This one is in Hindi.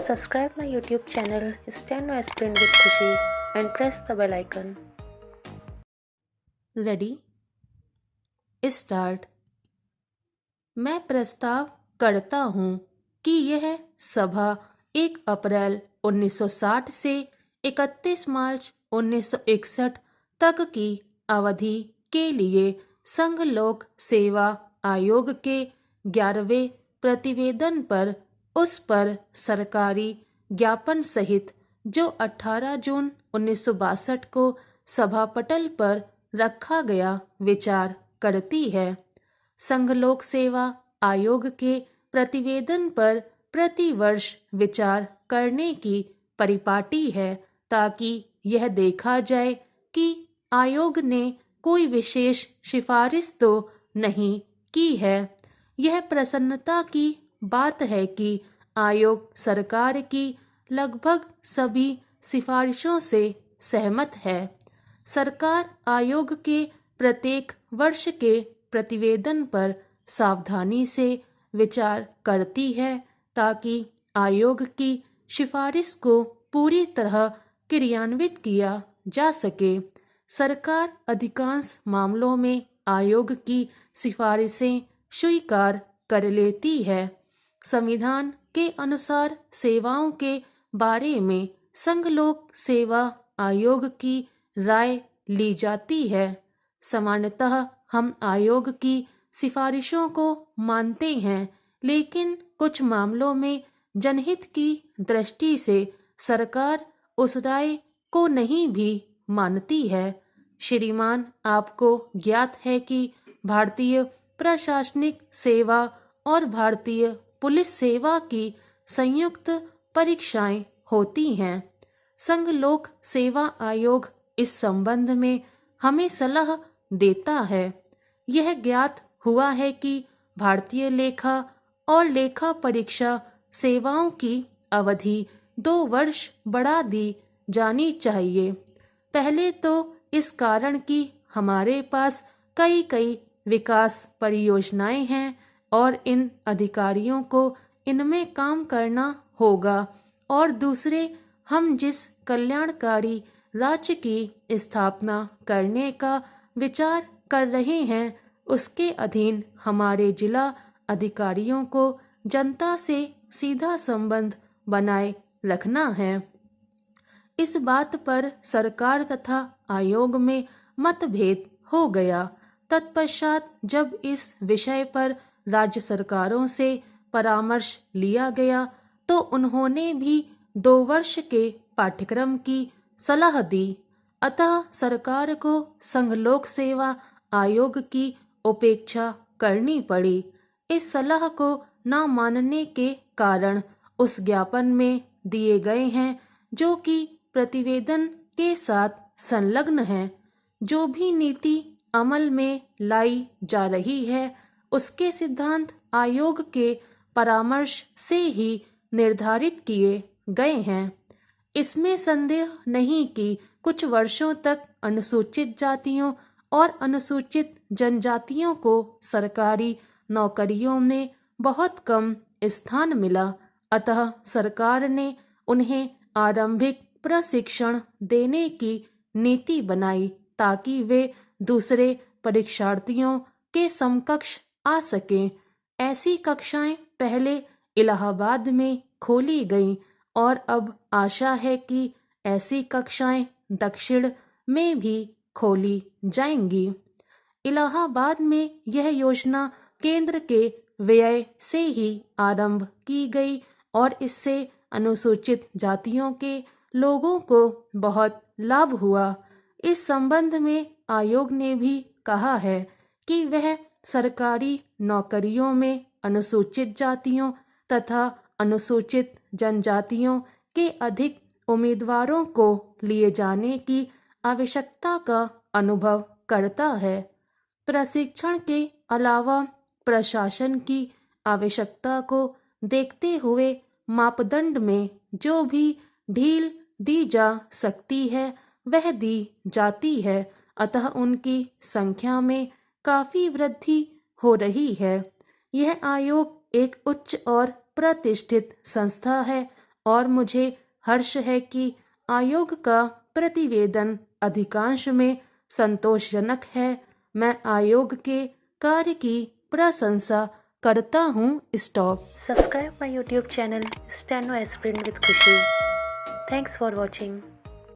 Subscribe my YouTube channel Steno Aspirant with Khushi and press the bell icon. Ready start. मैं प्रस्ताव करता हूँ कि यह सभा 1 अप्रैल 1960 से 31 मार्च 1961 तक की अवधि के लिए संघ लोक सेवा आयोग के 11वें प्रतिवेदन पर उस पर सरकारी ज्ञापन सहित जो 18 जून 1962 को सभापटल पर रखा गया विचार करती है। संघ लोक सेवा आयोग के प्रतिवेदन पर प्रतिवर्ष विचार करने की परिपाटी है ताकि यह देखा जाए कि आयोग ने कोई विशेष सिफारिश तो नहीं की है। यह प्रसन्नता की बात है कि आयोग सरकार की लगभग सभी सिफारिशों से सहमत है। सरकार आयोग के प्रत्येक वर्ष के प्रतिवेदन पर सावधानी से विचार करती है ताकि आयोग की सिफारिश को पूरी तरह क्रियान्वित किया जा सके। सरकार अधिकांश मामलों में आयोग की सिफारिशें स्वीकार कर लेती है। संविधान के अनुसार सेवाओं के बारे में संघ लोक सेवा आयोग की राय ली जाती है। सामान्यतः हम आयोग की सिफारिशों को मानते हैं, लेकिन कुछ मामलों में जनहित की दृष्टि से सरकार उस राय को नहीं भी मानती है। श्रीमान, आपको ज्ञात है कि भारतीय प्रशासनिक सेवा और भारतीय पुलिस सेवा की संयुक्त परीक्षाएं होती हैं। संघ लोक सेवा आयोग इस संबंध में हमें सलाह देता है। यह ज्ञात हुआ है कि भारतीय लेखा और लेखा परीक्षा सेवाओं की अवधि 2 वर्ष बढ़ा दी जानी चाहिए। पहले तो इस कारण कि हमारे पास कई विकास परियोजनाएं हैं और इन अधिकारियों को इनमें काम करना होगा, और दूसरे, हम जिस कल्याणकारी राज्य की स्थापना करने का विचार कर रहे हैं उसके अधीन हमारे जिला अधिकारियों को जनता से सीधा संबंध बनाए रखना है। इस बात पर सरकार तथा आयोग में मतभेद हो गया। तत्पश्चात जब इस विषय पर राज्य सरकारों से परामर्श लिया गया तो उन्होंने भी 2 वर्ष के पाठ्यक्रम की सलाह दी। अतः सरकार को संघ लोक सेवा आयोग की उपेक्षा करनी पड़ी। इस सलाह को न मानने के कारण उस ज्ञापन में दिए गए हैं जो कि प्रतिवेदन के साथ संलग्न है। जो भी नीति अमल में लाई जा रही है उसके सिद्धांत आयोग के परामर्श से ही निर्धारित किए गए हैं। इसमें संदेह नहीं कि कुछ वर्षों तक अनुसूचित जातियों और अनुसूचित जनजातियों को सरकारी नौकरियों में बहुत कम स्थान मिला। अतः सरकार ने उन्हें आरंभिक प्रशिक्षण देने की नीति बनाई ताकि वे दूसरे परीक्षार्थियों के समकक्ष आ सकें। ऐसी कक्षाएं पहले इलाहाबाद में खोली गईं और अब आशा है कि ऐसी कक्षाएं दक्षिण में भी खोली जाएंगी। इलाहाबाद में यह योजना केंद्र के व्यय से ही आरंभ की गई और इससे अनुसूचित जातियों के लोगों को बहुत लाभ हुआ। इस संबंध में आयोग ने भी कहा है कि वह सरकारी नौकरियों में अनुसूचित जातियों तथा अनुसूचित जनजातियों के अधिक उम्मीदवारों को लिए जाने की आवश्यकता का अनुभव करता है। प्रशिक्षण के अलावा प्रशासन की आवश्यकता को देखते हुए मापदंड में जो भी ढील दी जा सकती है वह दी जाती है। अतः उनकी संख्या में काफी वृद्धि हो रही है। यह आयोग एक उच्च और प्रतिष्ठित संस्था है और मुझे हर्ष है कि आयोग का प्रतिवेदन अधिकांश में संतोषजनक है। मैं आयोग के कार्य की प्रशंसा करता हूँ। Stop. Subscribe my YouTube channel Steno Aspirin with Khushi. Thanks for watching.